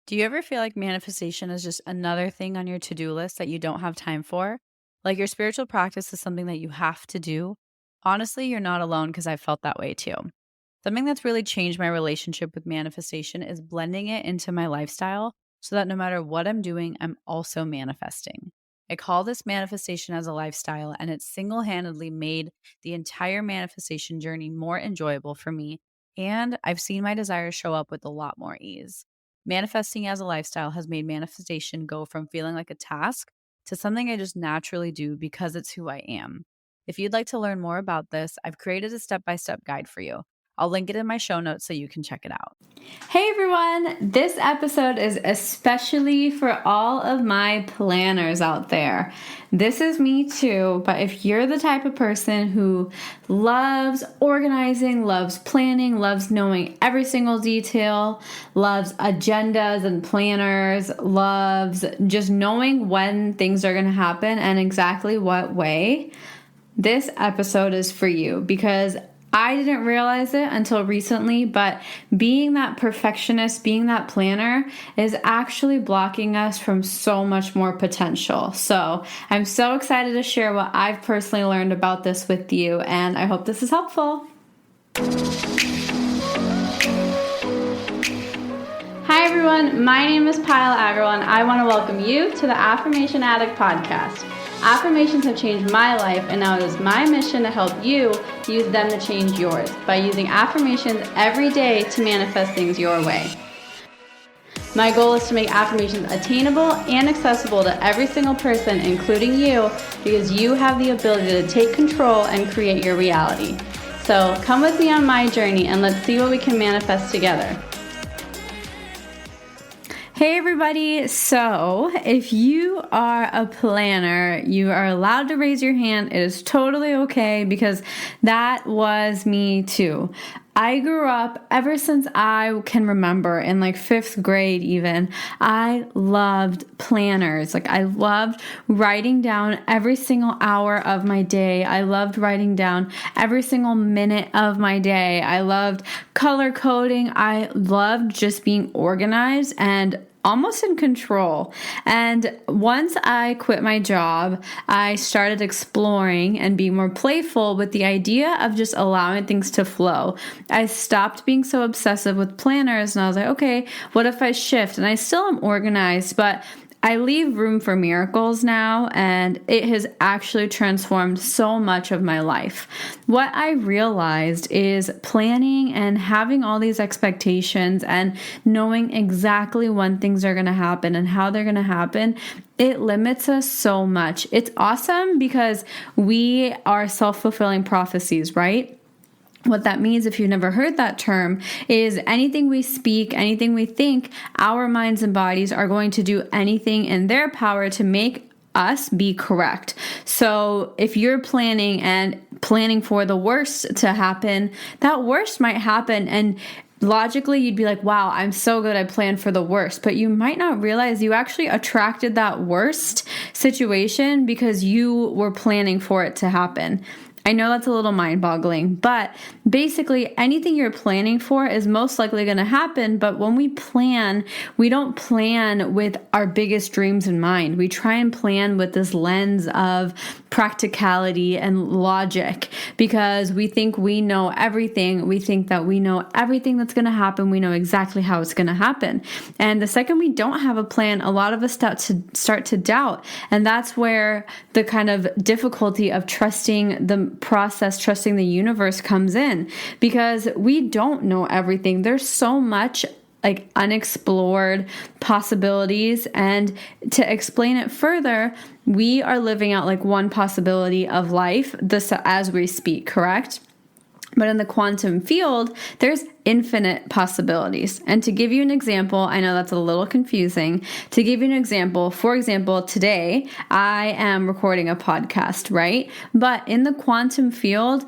Do you ever feel like manifestation is just another thing on your to-do list that you don't have time for? Like your spiritual practice is something that you have to do? Honestly, you're not alone because I felt that way too. Something that's really changed my relationship with manifestation is blending it into my lifestyle so that no matter what I'm doing, I'm also manifesting. I call this manifestation as a lifestyle, and it's single handedly made the entire manifestation journey more enjoyable for me. And I've seen my desires show up with a lot more ease. Manifesting as a lifestyle has made manifestation go from feeling like a task to something I just naturally do because it's who I am. If you'd like to learn more about this, I've created a step by step guide for you. I'll link it in my show notes so you can check it out. Hey everyone, this episode is especially for all of my planners out there. This is me too, but if you're the type of person who loves organizing, loves planning, loves knowing every single detail, loves agendas and planners, loves just knowing when things are going to happen and exactly what way, this episode is for you because I didn't realize it until recently, but being that perfectionist, being that planner is actually blocking us from so much more potential. So I'm so excited to share what I've personally learned about this with you, and I hope this is helpful. Hi everyone, my name is Pyle Averill, and I want to welcome you to the Affirmation Addict podcast. Affirmations have changed my life, and now it is my mission to help you use them to change yours by using affirmations every day to manifest things your way. My goal is to make affirmations attainable and accessible to every single person, including you, because you have the ability to take control and create your reality. So come with me on my journey and let's see what we can manifest together. Hey everybody, so if you are a planner, you are allowed to raise your hand. It is totally okay because that was me too. I grew up, ever since I can remember, in like 5th grade even, I loved planners. Like I loved writing down every single hour of my day. I loved writing down every single minute of my day. I loved color coding. I loved just being organized and almost in control. And once I quit my job, I started exploring and being more playful with the idea of just allowing things to flow. I stopped being so obsessive with planners, and I was like, okay, what if I shift? And I still am organized, but I leave room for miracles now, and it has actually transformed so much of my life. What I realized is planning and having all these expectations and knowing exactly when things are going to happen and how they're going to happen, it limits us so much. It's awesome because we are self-fulfilling prophecies, right? What that means, if you've never heard that term, is anything we speak, anything we think, our minds and bodies are going to do anything in their power to make us be correct. So if you're planning for the worst to happen, that worst might happen, and logically you'd be like, wow, I'm so good, I planned for the worst. But you might not realize you actually attracted that worst situation because you were planning for it to happen. I know that's a little mind-boggling, but basically anything you're planning for is most likely going to happen. But when we plan, we don't plan with our biggest dreams in mind. We try and plan with this lens of practicality and logic because we think we know everything. We think that we know everything that's going to happen. We know exactly how it's going to happen. And the second we don't have a plan, a lot of us start to doubt. And that's where the kind of difficulty of trusting the process, trusting the universe comes in, because we don't know everything. There's so much like unexplored possibilities. And to explain it further, we are living out like one possibility of life this as we speak, correct? But in the quantum field, there's infinite possibilities. And to give you an example, I know that's a little confusing. To give you an example, for example, today I am recording a podcast, right? But in the quantum field,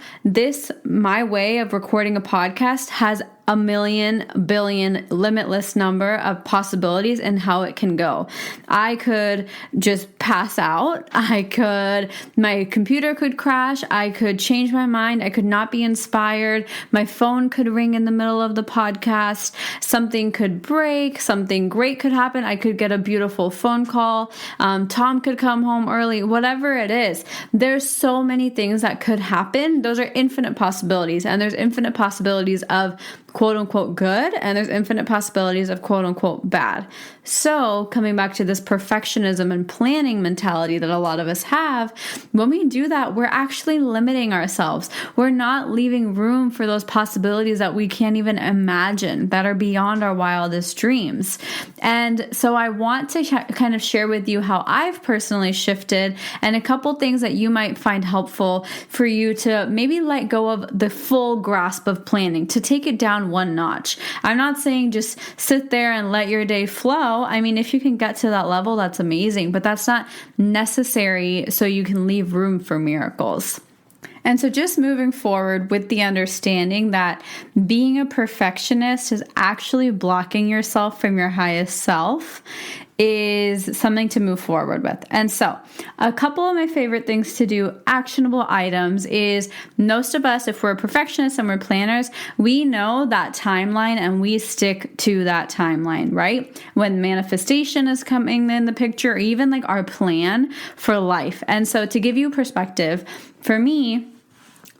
my way of recording a podcast has a million, billion, limitless number of possibilities and how it can go. I could just pass out. My computer could crash. I could change my mind. I could not be inspired. My phone could ring in the middle of the podcast. Something could break, something great could happen. I could get a beautiful phone call. Tom could come home early, whatever it is. There's so many things that could happen. Those are infinite possibilities. And there's infinite possibilities of quote unquote good, and there's infinite possibilities of quote unquote bad. So coming back to this perfectionism and planning mentality that a lot of us have, when we do that, we're actually limiting ourselves. We're not leaving room for those possibilities that we can't even imagine, that are beyond our wildest dreams. And so I want to kind of share with you how I've personally shifted, and a couple things that you might find helpful for you to maybe let go of the full grasp of planning, to take it down one notch. I'm not saying just sit there and let your day flow. I mean, if you can get to that level, that's amazing, but that's not necessary so you can leave room for miracles. And so just moving forward with the understanding that being a perfectionist is actually blocking yourself from your highest self is something to move forward with. And so a couple of my favorite things to do, actionable items, is most of us, if we're perfectionists and we're planners, we know that timeline and we stick to that timeline, right? When manifestation is coming in the picture, or even like our plan for life. And so to give you perspective, for me,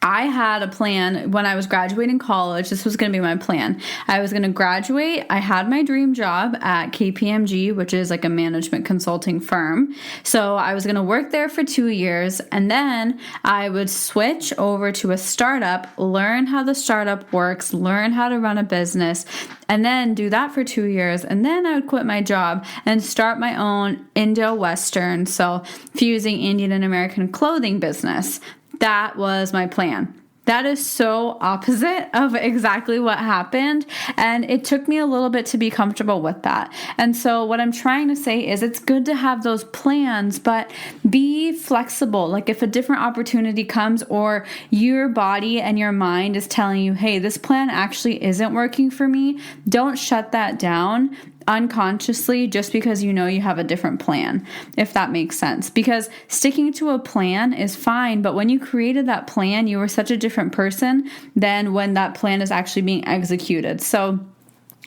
I had a plan when I was graduating college. This was going to be my plan. I was going to graduate. I had my dream job at KPMG, which is like a management consulting firm. So I was going to work there for 2 years, and then I would switch over to a startup, learn how the startup works, learn how to run a business, and then do that for 2 years. And then I would quit my job and start my own Indo-Western, so fusing Indian and American clothing business. That was my plan. That is so opposite of exactly what happened. And it took me a little bit to be comfortable with that. And so what I'm trying to say is it's good to have those plans, but be flexible. Like if a different opportunity comes, or your body and your mind is telling you, hey, this plan actually isn't working for me, don't shut that down unconsciously just because you know you have a different plan, if that makes sense. Because sticking to a plan is fine, but when you created that plan, you were such a different person than when that plan is actually being executed. So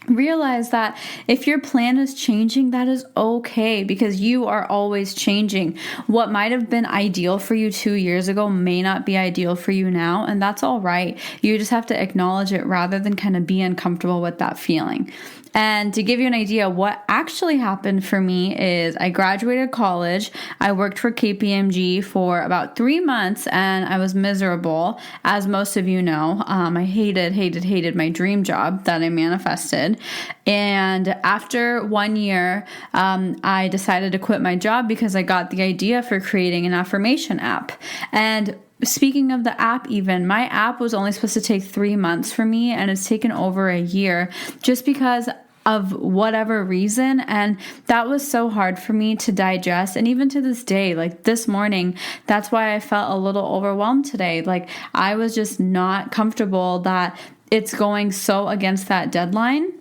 realize that if your plan is changing, that is okay, because you are always changing. What might have been ideal for you 2 years ago may not be ideal for you now, and that's all right. You just have to acknowledge it rather than kind of be uncomfortable with that feeling. And to give you an idea, what actually happened for me is I graduated college. I worked for KPMG for about 3 months, and I was miserable, as most of you know. I hated my dream job that I manifested. And after 1 year, I decided to quit my job because I got the idea for creating an affirmation app. And speaking of the app, even my app was only supposed to take 3 months for me, and it's taken over a year just because of whatever reason. And that was so hard for me to digest. And even to this day, like this morning, that's why I felt a little overwhelmed today. Like I was just not comfortable that it's going so against that deadline.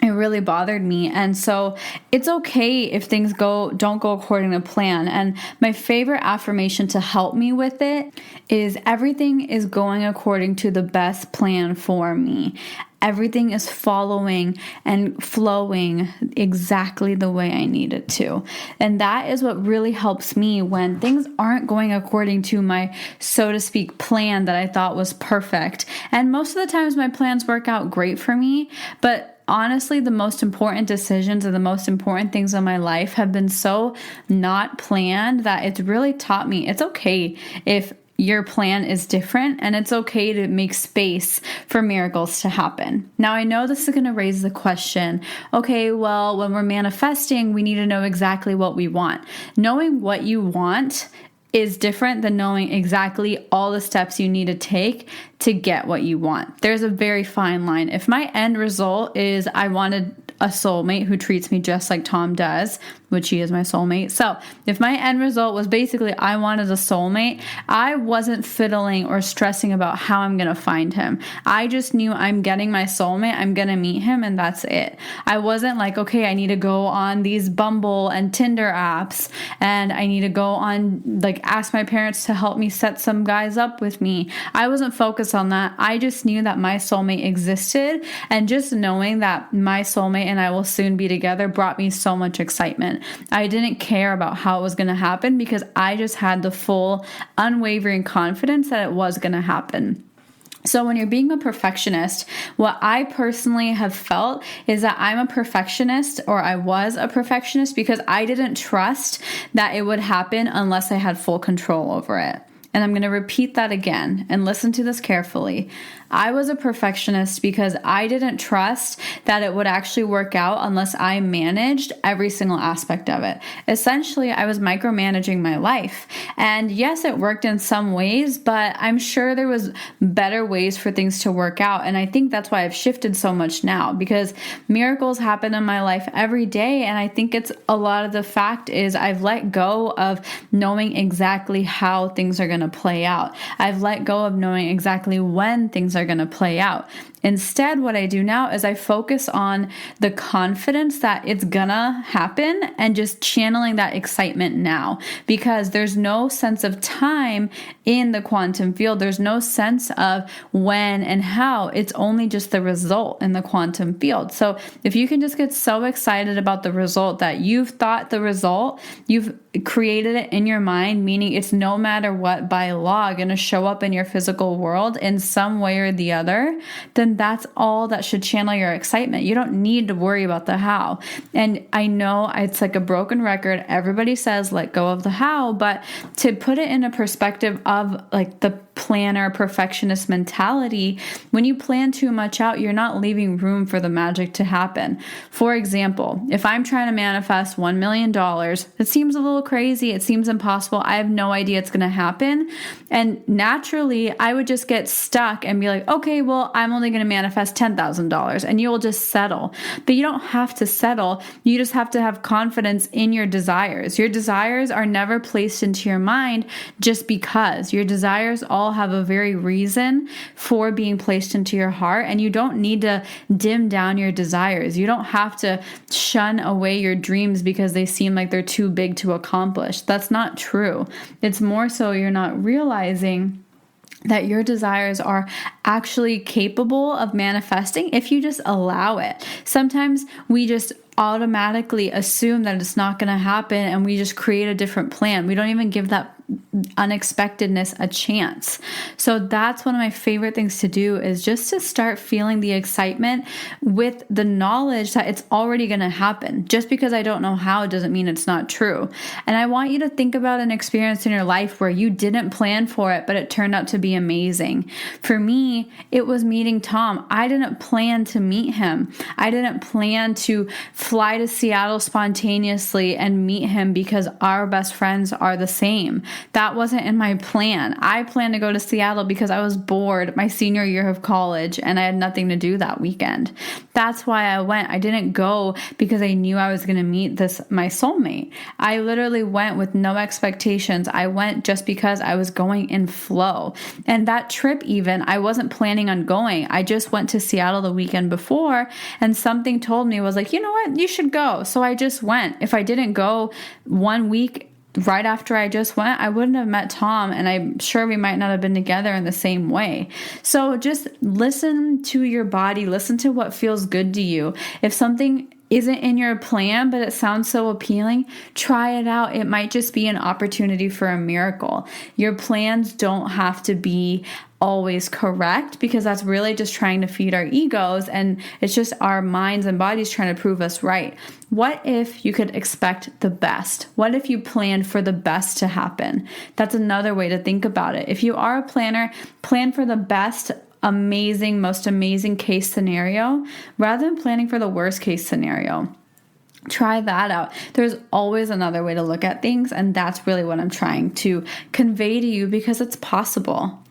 It really bothered me. And so it's okay if things don't go according to plan. And my favorite affirmation to help me with it is everything is going according to the best plan for me. Everything is following and flowing exactly the way I need it to. And that is what really helps me when things aren't going according to my, so to speak, plan that I thought was perfect. And most of the times my plans work out great for me, but honestly, the most important decisions and the most important things in my life have been so not planned that it's really taught me it's okay if your plan is different, and it's okay to make space for miracles to happen. Now, I know this is going to raise the question, okay, well, when we're manifesting, we need to know exactly what we want. Knowing what you want is different than knowing exactly all the steps you need to take to get what you want. There's a very fine line. If my end result is I wanted a soulmate who treats me just like Tom does, which he is my soulmate. So if my end result was basically I wanted a soulmate, I wasn't fiddling or stressing about how I'm going to find him. I just knew I'm getting my soulmate, I'm going to meet him, and that's it. I wasn't like, okay, I need to go on these Bumble and Tinder apps, and I need to go on like like ask my parents to help me set some guys up with me. I wasn't focused on that. I just knew that my soulmate existed, and just knowing that my soulmate and I will soon be together brought me so much excitement. I didn't care about how it was going to happen because I just had the full unwavering confidence that it was going to happen. So when you're being a perfectionist, what I personally have felt is that I'm a perfectionist, or I was a perfectionist, because I didn't trust that it would happen unless I had full control over it. And I'm going to repeat that again and listen to this carefully. I was a perfectionist because I didn't trust that it would actually work out unless I managed every single aspect of it. Essentially, I was micromanaging my life. And yes, it worked in some ways, but I'm sure there was better ways for things to work out. And I think that's why I've shifted so much now, because miracles happen in my life every day. And I think it's a lot of the fact is I've let go of knowing exactly how things are going to play out. I've let go of knowing exactly when things are going to play out. Instead, what I do now is I focus on the confidence that it's gonna happen and just channeling that excitement now, because there's no sense of time in the quantum field. There's no sense of when and how. It's only just the result in the quantum field. So if you can just get so excited about the result that you've thought the result, you've created it in your mind, meaning it's no matter what by law going to show up in your physical world in some way or the other, then that's all that should channel your excitement. You don't need to worry about the how. And I know it's like a broken record. Everybody says let go of the how, but to put it in a perspective of like the planner perfectionist mentality, when you plan too much out, you're not leaving room for the magic to happen. For example, if I'm trying to manifest $1 million, it seems a little crazy. It seems impossible. I have no idea it's going to happen. And naturally, I would just get stuck and be like, okay, well, I'm only going to manifest $10,000, and you will just settle. But you don't have to settle. You just have to have confidence in your desires. Your desires are never placed into your mind just because. Your desires all have a very reason for being placed into your heart, and you don't need to dim down your desires. You don't have to shun away your dreams because they seem like they're too big to accomplish. That's not true. It's more so you're not realizing that your desires are actually capable of manifesting if you just allow it. Sometimes we just automatically assume that it's not going to happen, and we just create a different plan. We don't even give that unexpectedness a chance. So that's one of my favorite things to do, is just to start feeling the excitement with the knowledge that it's already going to happen. Just because I don't know how doesn't mean it's not true. And I want you to think about an experience in your life where you didn't plan for it, but it turned out to be amazing. For me, it was meeting Tom. I didn't plan to meet him. I didn't plan to fly to Seattle spontaneously and meet him because our best friends are the same. That wasn't in my plan. I planned to go to Seattle because I was bored my senior year of college and I had nothing to do that weekend. That's why I went. I didn't go because I knew I was going to meet my soulmate. I literally went with no expectations. I went just because I was going in flow. And that trip even, I wasn't planning on going. I just went to Seattle the weekend before, and something told me, was like, you know what, you should go. So I just went. If I didn't go 1 week right after I just went, I wouldn't have met Tom, and I'm sure we might not have been together in the same way. So just listen to your body, listen to what feels good to you. If something isn't in your plan, but it sounds so appealing, try it out. It might just be an opportunity for a miracle. Your plans don't have to be always correct, because that's really just trying to feed our egos, and it's just our minds and bodies trying to prove us right. What if you could expect the best? What if you planned for the best to happen? That's another way to think about it. If you are a planner, plan for the best, most amazing case scenario rather than planning for the worst case scenario. Try that out. There's always another way to look at things, and that's really what I'm trying to convey to you, because it's possible.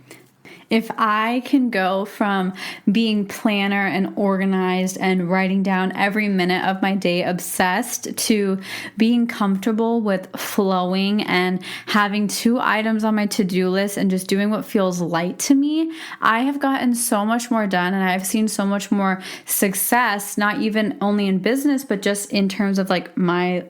If I can go from being planner and organized and writing down every minute of my day obsessed to being comfortable with flowing and having 2 items on my to-do list and just doing what feels light to me, I have gotten so much more done, and I've seen so much more success, not even only in business, but just in terms of like my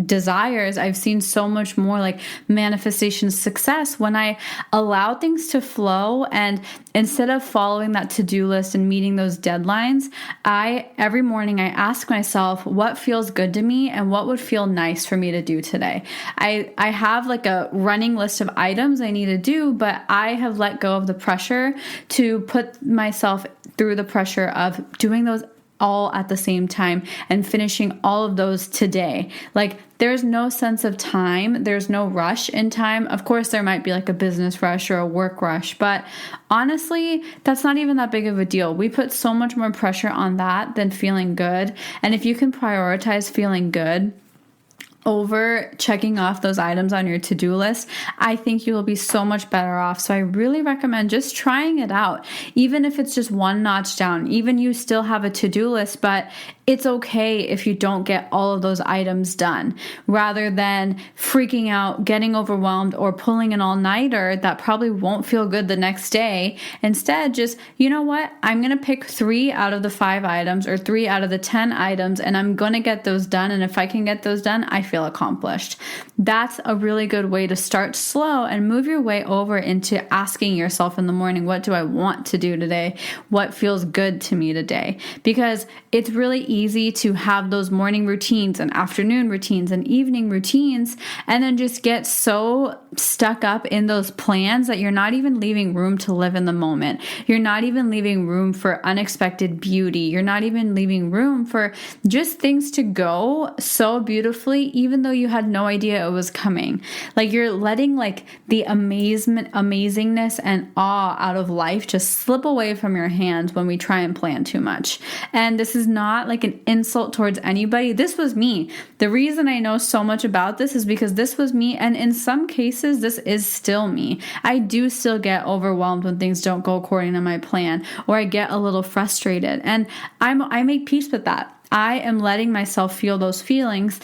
desires, I've seen so much more like manifestation success when I allow things to flow. And instead of following that to-do list and meeting those deadlines, every morning I ask myself what feels good to me and what would feel nice for me to do today. I have like a running list of items I need to do, but I have let go of the pressure to put myself through the pressure of doing those all at the same time and finishing all of those today. Like, there's no sense of time. There's no rush in time. Of course, there might be like a business rush or a work rush, but honestly, that's not even that big of a deal. We put so much more pressure on that than feeling good. And if you can prioritize feeling good over checking off those items on your to-do list, I think you will be so much better off. So I really recommend just trying it out. Even if it's just one notch down, even you still have a to-do list, but it's okay if you don't get all of those items done, rather than freaking out, getting overwhelmed, or pulling an all-nighter that probably won't feel good the next day. Instead, just, you know what? I'm going to pick 3 out of the 5 items or 3 out of the 10 items, and I'm going to get those done. And if I can get those done, I feel accomplished. That's a really good way to start slow and move your way over into asking yourself in the morning, what do I want to do today? What feels good to me today? Because it's really easy to have those morning routines and afternoon routines and evening routines, and then just get so stuck up in those plans that you're not even leaving room to live in the moment. You're not even leaving room for unexpected beauty. You're not even leaving room for just things to go so beautifully, even though you had no idea it was coming. Like, you're letting like the amazingness and awe out of life just slip away from your hands when we try and plan too much. And this is not like an insult towards anybody. This was me. The reason I know so much about this is because this was me. And in some cases, this is still me. I do still get overwhelmed when things don't go according to my plan, or I get a little frustrated. And I make peace with that. I am letting myself feel those feelings.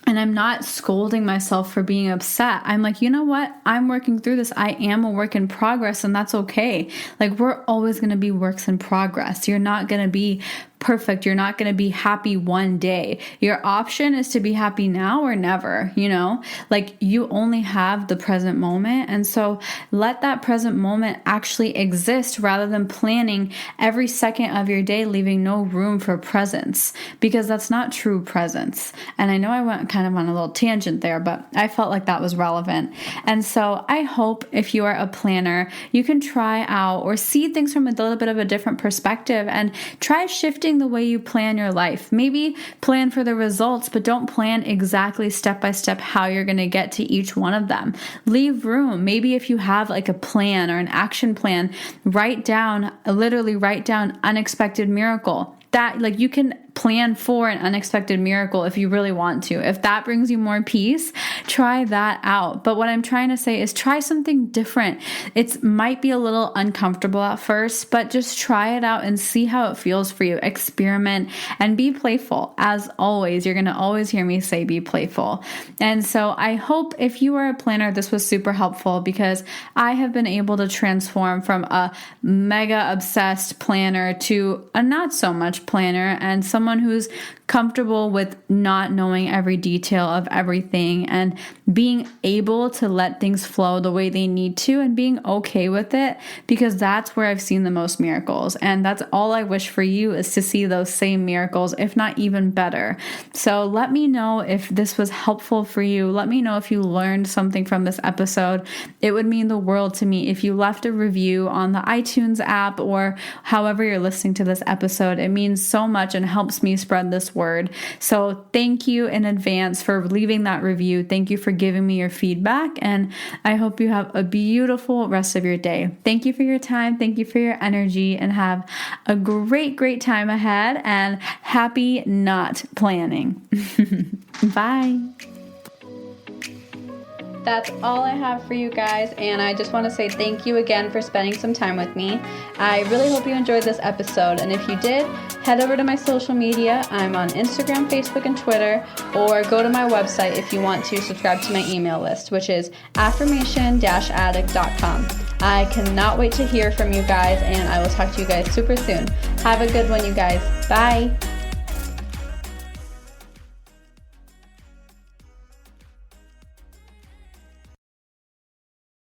And I'm not scolding myself for being upset. I'm like, you know what? I'm working through this. I am a work in progress, and that's okay. Like, we're always going to be works in progress. You're not going to be perfect. You're not going to be happy one day. Your option is to be happy now or never, you know? Like, you only have the present moment. And so let that present moment actually exist, rather than planning every second of your day, leaving no room for presence, because that's not true presence. And I know I went kind of on a little tangent there, but I felt like that was relevant. And so I hope if you are a planner, you can try out or see things from a little bit of a different perspective and try shifting the way you plan your life. Maybe plan for the results, but don't plan exactly step by step how you're going to get to each one of them. Leave room. Maybe if you have like a plan or an action plan, literally write down unexpected miracle. That, like, you can plan for an unexpected miracle if you really want to. If that brings you more peace, try that out. But what I'm trying to say is try something different. It might be a little uncomfortable at first, but just try it out and see how it feels for you. Experiment and be playful. As always, you're going to always hear me say be playful. And so I hope if you are a planner, this was super helpful, because I have been able to transform from a mega obsessed planner to a not so much planner, and someone who's comfortable with not knowing every detail of everything and being able to let things flow the way they need to and being okay with it, because that's where I've seen the most miracles. And that's all I wish for you, is to see those same miracles, if not even better. So let me know if this was helpful for you. Let me know if you learned something from this episode. It would mean the world to me if you left a review on the iTunes app or however you're listening to this episode. It means so much and helps me spread this word. So thank you in advance for leaving that review. Thank you for giving me your feedback, and I hope you have a beautiful rest of your day. Thank you for your time. Thank you for your energy, and have a great, great time ahead, and happy not planning. Bye. That's all I have for you guys, and I just want to say thank you again for spending some time with me. I really hope you enjoyed this episode, and if you did, head over to my social media. I'm on Instagram, Facebook, and Twitter, or go to my website if you want to subscribe to my email list, which is affirmation-addict.com. I cannot wait to hear from you guys, and I will talk to you guys super soon. Have a good one, you guys. Bye.